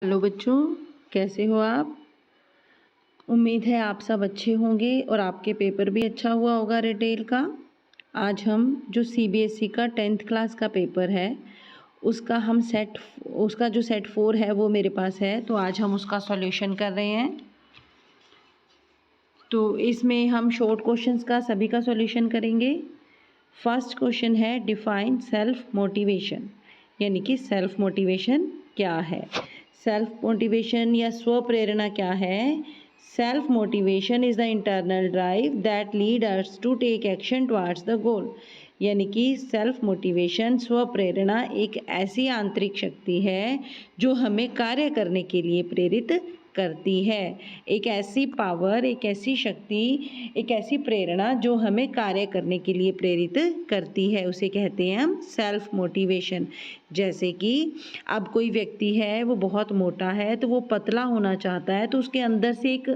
Hello बच्चों, कैसे हो आप? उम्मीद है आप सब अच्छे होंगे और आपके पेपर भी अच्छा हुआ होगा रिटेल का। आज हम जो सीबीएसई का 10th क्लास का पेपर है उसका जो सेट 4 है वो मेरे पास है, तो आज हम उसका सॉल्यूशन कर रहे हैं। तो इसमें हम शॉर्ट क्वेश्चंस का सभी का सॉल्यूशन करेंगे। फर्स्ट क्वेश्चन है डिफाइन सेल्फ मोटिवेशन, यानी कि सेल्फ मोटिवेशन क्या है। सेल्फ मोटिवेशन या स्व प्रेरणा क्या है? Self motivation is the internal drive that lead us to take action towards the goal. यानी कि सेल्फ मोटिवेशन स्व प्रेरणा एक ऐसी आंतरिक शक्ति है जो हमें कार्य करने के लिए प्रेरित करती है। एक ऐसी पावर, एक ऐसी शक्ति, एक ऐसी प्रेरणा जो हमें कार्य करने के लिए प्रेरित करती है, उसे कहते हैं हम सेल्फ मोटिवेशन। जैसे कि अब कोई व्यक्ति है, वो बहुत मोटा है तो वो पतला होना चाहता है, तो उसके अंदर से एक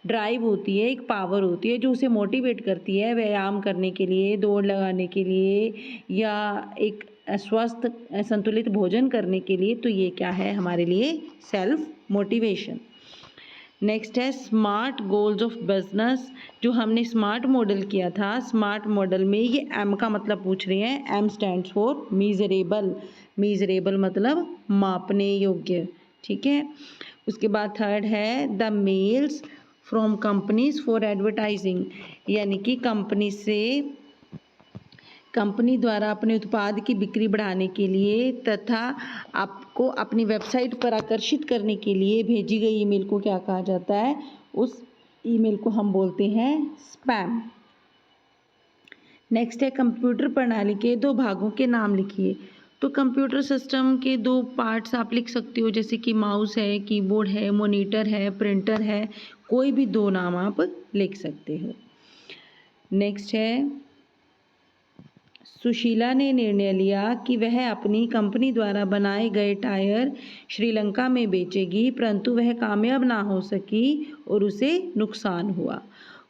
ड्राइव होती है, एक पावर होती है जो उसे मोटिवेट करती है व्यायाम करने के लिए, दौड़ लगाने के लिए या एक स्वस्थ संतुलित भोजन करने के लिए। तो ये क्या है हमारे लिए? Self motivation. नेक्स्ट है स्मार्ट गोल्स ऑफ बिजनेस। जो हमने स्मार्ट मॉडल किया था, स्मार्ट मॉडल में ये एम का मतलब पूछ रहे हैं। M stands for measurable. Measurable मतलब मापने योग्य, ठीक है। उसके बाद थर्ड है the mails from companies for advertising, यानी कि कंपनी द्वारा अपने उत्पाद की बिक्री बढ़ाने के लिए तथा आपको अपनी वेबसाइट पर आकर्षित करने के लिए भेजी गई ईमेल को क्या कहा जाता है? उस ईमेल को हम बोलते हैं स्पैम। नेक्स्ट है कंप्यूटर प्रणाली के दो भागों के नाम लिखिए। तो कंप्यूटर सिस्टम के दो पार्ट्स आप लिख सकते हो, जैसे कि माउस है, कीबोर्ड है, मॉनिटर है, प्रिंटर है। कोई भी दो नाम आप लिख सकते हो। नेक्स्ट है सुशीला ने निर्णय लिया कि वह अपनी कंपनी द्वारा बनाए गए टायर श्रीलंका में बेचेगी, परंतु वह कामयाब ना हो सकी और उसे नुकसान हुआ।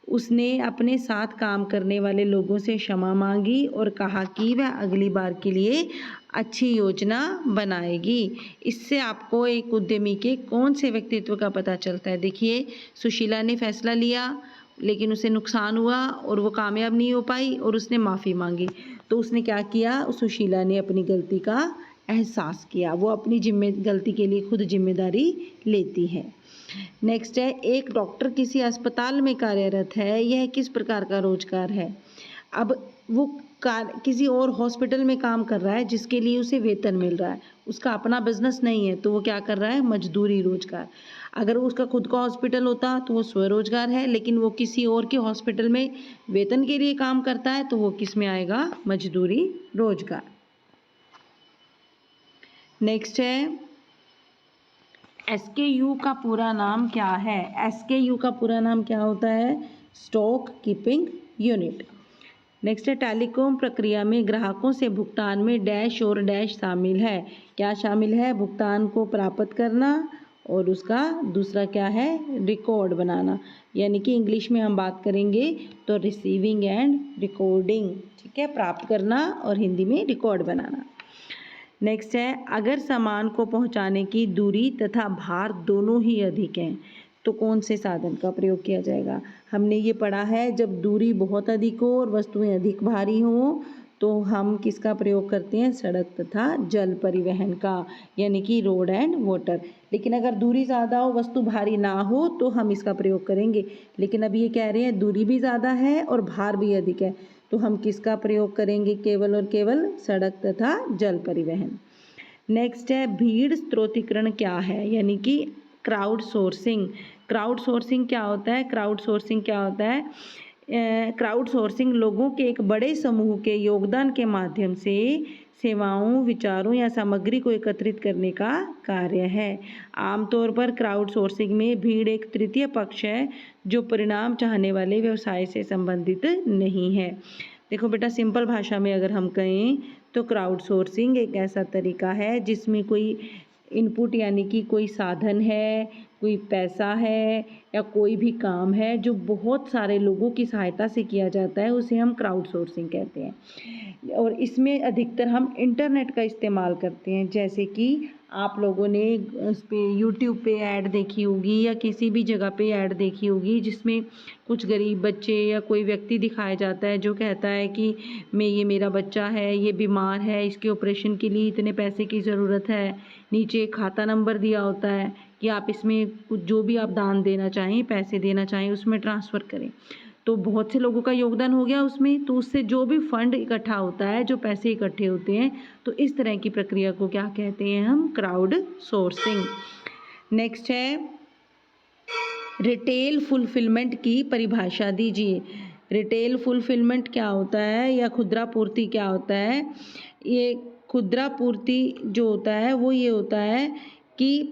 उसने अपने साथ काम करने वाले लोगों से क्षमा मांगी और कहा कि वह अगली बार के लिए अच्छी योजना बनाएगी। इससे आपको एक उद्यमी के कौन से व्यक्तित्व का पता चलता है? देखिए, सुशीला ने फैसला लिया लेकिन उसे नुकसान हुआ और वो कामयाब नहीं हो पाई और उसने माफ़ी मांगी। तो उसने क्या किया? सुशीला ने अपनी गलती का एहसास किया, वो अपनी गलती के लिए खुद जिम्मेदारी लेती है। नेक्स्ट है एक डॉक्टर किसी अस्पताल में कार्यरत है, यह किस प्रकार का रोजगार है? अब वो किसी और हॉस्पिटल में काम कर रहा है जिसके लिए उसे वेतन मिल रहा है, उसका अपना बिजनेस नहीं है, तो वो क्या कर रहा है? मजदूरी रोजगार। अगर उसका खुद का हॉस्पिटल होता तो वो स्वरोजगार है, लेकिन वो किसी और के हॉस्पिटल में वेतन के लिए काम करता है, तो वो किस में आएगा? मजदूरी रोजगार। नेक्स्ट है एसकेयू का पूरा नाम क्या है? एसकेयू का पूरा नाम क्या होता है? Stock keeping unit. नेक्स्ट है टेलीकॉम प्रक्रिया में ग्राहकों से भुगतान में डैश और डैश शामिल है। क्या शामिल है? भुगतान को प्राप्त करना और उसका दूसरा क्या है? रिकॉर्ड बनाना। यानी कि इंग्लिश में हम बात करेंगे तो रिसीविंग एंड रिकॉर्डिंग, ठीक है, प्राप्त करना और हिंदी में रिकॉर्ड बनाना। नेक्स्ट है अगर सामान को पहुंचाने की दूरी तथा भार दोनों ही अधिक हैं तो कौन से साधन का प्रयोग किया जाएगा? हमने ये पढ़ा है जब दूरी बहुत अधिक हो और वस्तुएं अधिक भारी हों तो हम किसका प्रयोग करते हैं? सड़क तथा जल परिवहन का, यानी कि रोड एंड वाटर। लेकिन अगर दूरी ज़्यादा हो, वस्तु भारी ना हो तो हम इसका प्रयोग करेंगे। लेकिन अब ये कह रहे हैं दूरी भी ज़्यादा है और भार भी अधिक है, तो हम किसका प्रयोग करेंगे? केवल और केवल सड़क तथा जल परिवहन। नेक्स्ट है भीड़ स्त्रोतीकरण क्या है? यानी कि क्राउड सोर्सिंग। क्राउड सोर्सिंग क्या होता है? क्राउड सोर्सिंग क्या होता है? क्राउड सोर्सिंग लोगों के एक बड़े समूह के योगदान के माध्यम से सेवाओं, विचारों या सामग्री को एकत्रित करने का कार्य है। आमतौर पर क्राउड सोर्सिंग में भीड़ एक तृतीय पक्ष है जो परिणाम चाहने वाले व्यवसाय से संबंधित नहीं है। देखो बेटा, सिंपल भाषा में अगर हम कहें तो क्राउड सोर्सिंग एक ऐसा तरीका है जिसमें कोई इनपुट यानी कि कोई साधन है, कोई पैसा है या कोई भी काम है जो बहुत सारे लोगों की सहायता से किया जाता है, उसे हम क्राउड सोर्सिंग कहते हैं। और इसमें अधिकतर हम इंटरनेट का इस्तेमाल करते हैं, जैसे कि आप लोगों ने उस पे यूट्यूब पे ऐड देखी होगी या किसी भी जगह पे ऐड देखी होगी जिसमें कुछ गरीब बच्चे या कोई व्यक्ति दिखाया जाता है जो कहता है कि ये मेरा बच्चा है, ये बीमार है, इसके ऑपरेशन के लिए इतने पैसे की ज़रूरत है। नीचे एक खाता नंबर दिया होता है कि आप इसमें कुछ जो भी आप दान देना चाहें, पैसे देना चाहें, उसमें ट्रांसफ़र करें। तो बहुत से लोगों का योगदान हो गया उसमें, तो उससे जो भी फंड इकट्ठा होता है, जो पैसे इकट्ठे होते हैं, तो इस तरह की प्रक्रिया को क्या कहते हैं हम? Crowd sourcing. नेक्स्ट है रिटेल फुलफिलमेंट की परिभाषा दीजिए। रिटेल फुलफिलमेंट क्या होता है या खुदरा पूर्ति क्या होता है? ये खुदरा पूर्ति जो होता है वो ये होता है कि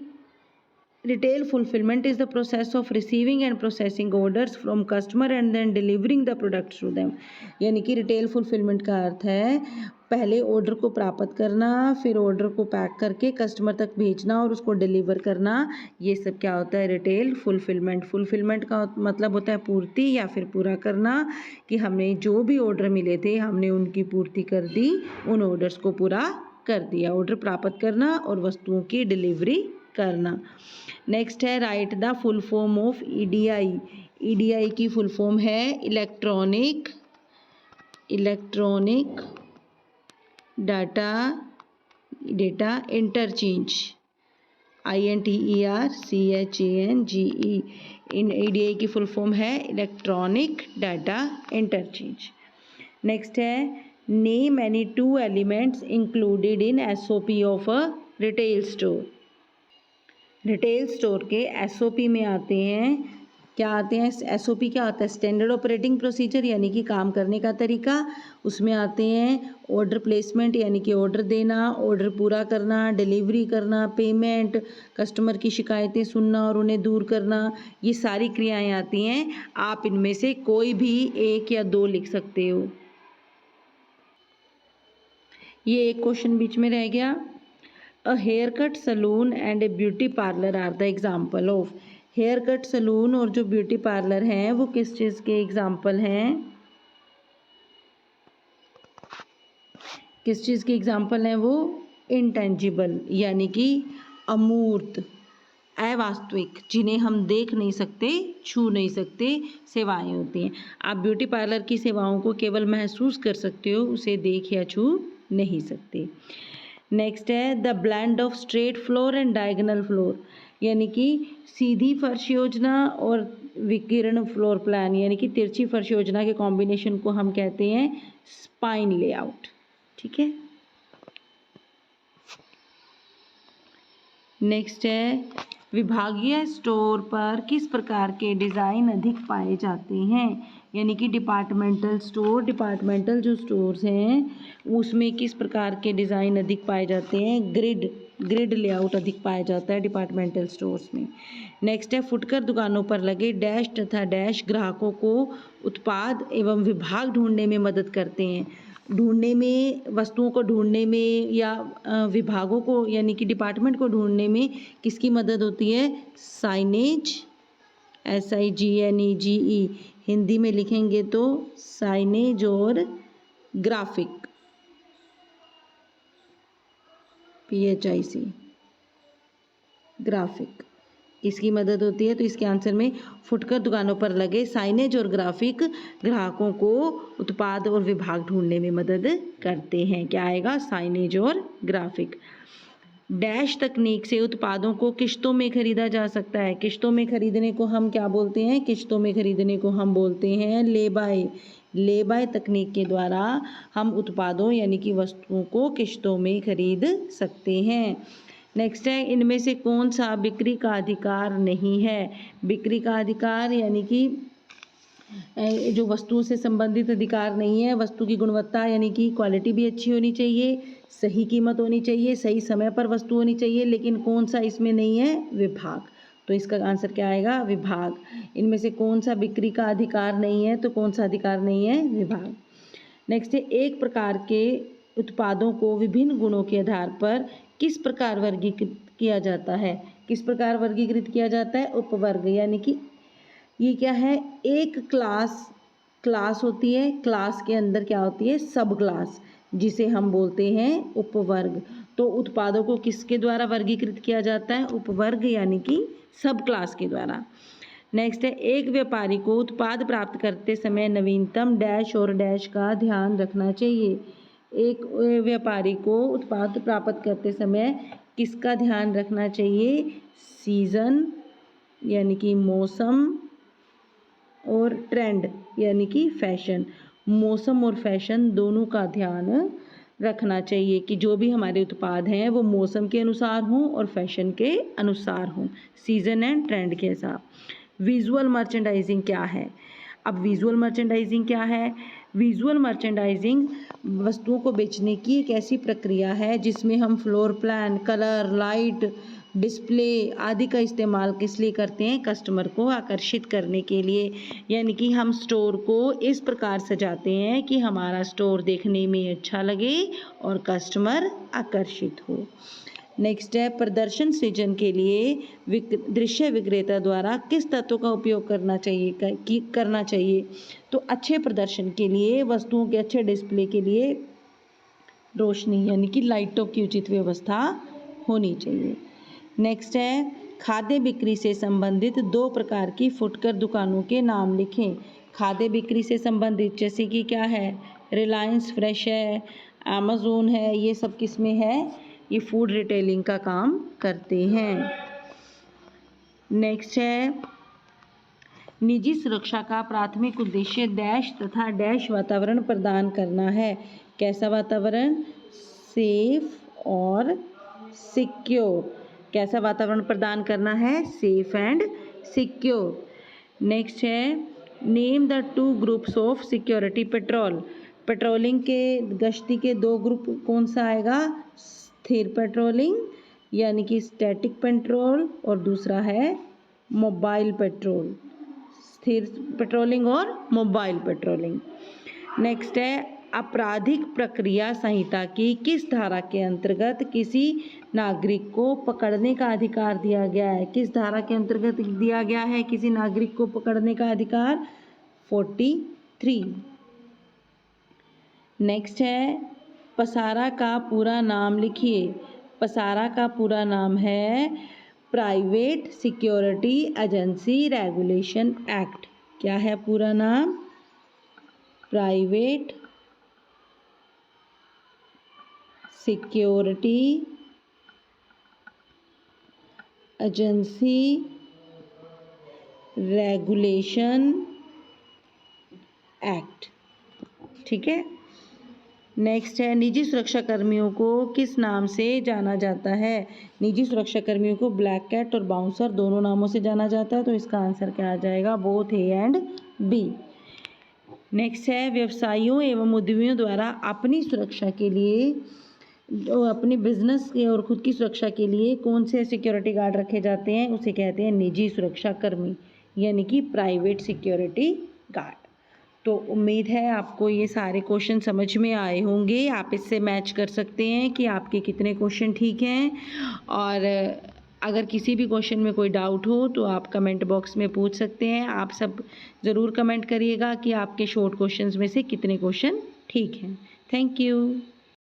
Retail fulfillment is the process of receiving and processing orders from customer and then delivering the products to them। यानी कि रिटेल फुलफिलमेंट का अर्थ है पहले ऑर्डर को प्राप्त करना, फिर ऑर्डर को पैक करके कस्टमर तक भेजना और उसको डिलीवर करना। ये सब क्या होता है? Retail fulfilment. फुलफिलमेंट का मतलब होता है पूर्ति या फिर पूरा करना, कि हमें जो भी ऑर्डर मिले थे हमने उनकी पूर्ति कर दी, उन ऑर्डर्स को पूरा कर दिया। ऑर्डर प्राप्त करना और वस्तुओं की डिलीवरी करना। नेक्स्ट है right the full form of EDI. EDI की फुल फॉर्म है इलेक्ट्रॉनिक डेटा इंटरचेंज। INTERCHANGE। इन ईडीआई की फुल फॉर्म है इलेक्ट्रॉनिक डाटा इंटरचेंज। नेक्स्ट है name any 2 elements included in SOP of a retail store. Retail store के SOP में आते हैं, क्या आते हैं? SOP क्या होता है? स्टैंडर्ड ऑपरेटिंग प्रोसीजर, यानी कि काम करने का तरीका। उसमें आते हैं ऑर्डर प्लेसमेंट, यानी कि ऑर्डर देना, ऑर्डर पूरा करना, डिलीवरी करना, पेमेंट, कस्टमर की शिकायतें सुनना और उन्हें दूर करना। ये सारी क्रियाएं आती हैं। आप इनमें से कोई भी 1 या 2 लिख सकते हो। ये एक क्वेश्चन बीच में रह गया। A haircut saloon and a beauty parlor are the example of। Hair cut salon और जो ब्यूटी पार्लर हैं वो किस चीज़ के एग्जाम्पल हैं? किस चीज़ के एग्जाम्पल हैं वो? इंटेंजिबल, यानी कि अमूर्त, अवास्तविक, जिन्हें हम देख नहीं सकते, छू नहीं सकते सेवाएं होती हैं। आप ब्यूटी पार्लर की सेवाओं को केवल महसूस कर सकते हो, उसे देख या छू नहीं सकते। नेक्स्ट है the blend of straight floor and diagonal floor, यानी कि सीधी फर्श योजना और विकिरण फ्लोर प्लान, यानी कि तिरछी फर्श योजना के कॉम्बिनेशन को हम कहते हैं स्पाइन लेआउट। ठीक है। नेक्स्ट है विभागीय स्टोर पर किस प्रकार के डिज़ाइन अधिक पाए जाते हैं? यानी कि डिपार्टमेंटल स्टोर, डिपार्टमेंटल जो स्टोर्स हैं उसमें किस प्रकार के डिज़ाइन अधिक पाए जाते हैं? ग्रिड लेआउट अधिक पाया जाता है डिपार्टमेंटल स्टोर्स में। नेक्स्ट है फुटकर दुकानों पर लगे डैश तथा डैश ग्राहकों को उत्पाद एवं विभाग ढूंढने में मदद करते हैं। ढूंढने में, वस्तुओं को ढूंढने में या विभागों को यानी कि डिपार्टमेंट को ढूंढने में किसकी मदद होती है? साइनेज, SIGNEGE, हिंदी में लिखेंगे तो साइनेज और ग्राफिक, PHIC, ग्राफिक, इसकी मदद होती है। तो इसके आंसर में फुटकर दुकानों पर लगे साइनेज और ग्राफिक ग्राहकों को उत्पाद और विभाग ढूंढने में मदद करते हैं। क्या आएगा? साइनेज और ग्राफिक। डैश तकनीक से उत्पादों को किश्तों में खरीदा जा सकता है। किश्तों में खरीदने को हम क्या बोलते हैं? किश्तों में खरीदने को हम बोलते हैं ले बाय। ले बाय तकनीक के द्वारा हम उत्पादों यानी कि वस्तुओं को किश्तों में खरीद सकते हैं। नेक्स्ट है इनमें से कौन सा बिक्री का अधिकार नहीं है? बिक्री का अधिकार यानी कि जो वस्तुओं से संबंधित अधिकार नहीं है। वस्तु की गुणवत्ता यानी कि क्वालिटी भी अच्छी होनी चाहिए, सही कीमत होनी चाहिए, सही समय पर वस्तु होनी चाहिए, लेकिन कौन सा इसमें नहीं है? विभाग। तो इसका आंसर क्या आएगा? विभाग। इनमें से कौन सा बिक्री का अधिकार नहीं है? तो कौन सा अधिकार नहीं है? विभाग। नेक्स्ट है एक प्रकार के उत्पादों को विभिन्न गुणों के आधार पर किस प्रकार वर्गीकृत किया जाता है? किस प्रकार वर्गीकृत किया जाता है? उपवर्ग, यानी कि ये क्या है? एक क्लास होती है, क्लास के अंदर क्या होती है? सब क्लास, जिसे हम बोलते हैं उपवर्ग। तो उत्पादों को किसके द्वारा वर्गीकृत किया जाता है? उपवर्ग यानी कि सब क्लास के द्वारा। नेक्स्ट है, एक व्यापारी को उत्पाद प्राप्त करते समय नवीनतम डैश और डैश का ध्यान रखना चाहिए। एक व्यापारी को उत्पाद प्राप्त करते समय किसका ध्यान रखना चाहिए? सीजन यानी कि मौसम और ट्रेंड यानी कि फैशन। मौसम और फैशन दोनों का ध्यान रखना चाहिए कि जो भी हमारे उत्पाद हैं वो मौसम के अनुसार हों और फैशन के अनुसार हों, सीजन एंड ट्रेंड के हिसाब। विजुअल मर्चेंडाइजिंग क्या है? अब विजुअल मर्चेंडाइजिंग क्या है? विजुअल मर्चेंडाइजिंग वस्तुओं को बेचने की एक ऐसी प्रक्रिया है जिसमें हम floor plan, colour, light, display आदि का इस्तेमाल किस लिए करते हैं? कस्टमर को आकर्षित करने के लिए। यानी कि हम स्टोर को इस प्रकार सजाते हैं कि हमारा स्टोर देखने में अच्छा लगे और कस्टमर आकर्षित हो। नेक्स्ट है, प्रदर्शन सृजन के लिए दृश्य विक्रेता द्वारा किस तत्व का उपयोग करना चाहिए? तो अच्छे प्रदर्शन के लिए, वस्तुओं के अच्छे डिस्प्ले के लिए रोशनी यानी कि लाइटों की उचित व्यवस्था होनी चाहिए। नेक्स्ट है, खाद्य बिक्री से संबंधित 2 प्रकार की फुटकर दुकानों के नाम लिखें। खाद्य बिक्री से संबंधित जैसे कि क्या है? रिलायंस फ्रेश है, अमेज़न है, ये सब किस में है? ये फूड रिटेलिंग का काम करते हैं। नेक्स्ट है, निजी सुरक्षा का प्राथमिक उद्देश्य डैश तथा डैश वातावरण प्रदान करना है। कैसा वातावरण? सेफ और सिक्योर। कैसा वातावरण प्रदान करना है? Safe and secure. नेक्स्ट है, name the 2 groups of security petrol. Patrolling के गश्ती के 2 ग्रुप कौन सा आएगा? स्थिर पेट्रोलिंग यानी कि स्टैटिक पेट्रोल और दूसरा है मोबाइल पेट्रोल। स्थिर पेट्रोलिंग और मोबाइल पेट्रोलिंग। नेक्स्ट है, आपराधिक प्रक्रिया संहिता की किस धारा के अंतर्गत किसी नागरिक को पकड़ने का अधिकार दिया गया है? किस धारा के अंतर्गत दिया गया है किसी नागरिक को पकड़ने का अधिकार? 43। नेक्स्ट है, पसारा का पूरा नाम लिखिए। पसारा का पूरा नाम है private security agency regulation act. क्या है पूरा नाम? Private security agency regulation act. ठीक है। नेक्स्ट है, निजी सुरक्षा कर्मियों को किस नाम से जाना जाता है? निजी सुरक्षा कर्मियों को ब्लैक कैट और बाउंसर दोनों नामों से जाना जाता है। तो इसका आंसर क्या आ जाएगा? Both A and B. Next है, व्यवसायियों एवं उद्यमियों द्वारा अपनी सुरक्षा के लिए, अपनी बिजनेस के और खुद की सुरक्षा के लिए कौन से सिक्योरिटी गार्ड रखे जाते हैं? उसे कहते हैं निजी सुरक्षा कर्मी यानी कि प्राइवेट सिक्योरिटी गार्ड। तो उम्मीद है आपको ये सारे क्वेश्चन समझ में आए होंगे। आप इससे मैच कर सकते हैं कि आपके कितने क्वेश्चन ठीक हैं, और अगर किसी भी क्वेश्चन में कोई डाउट हो तो आप कमेंट बॉक्स में पूछ सकते हैं। आप सब ज़रूर कमेंट करिएगा कि आपके शॉर्ट क्वेश्चंस में से कितने क्वेश्चन ठीक हैं। Thank you.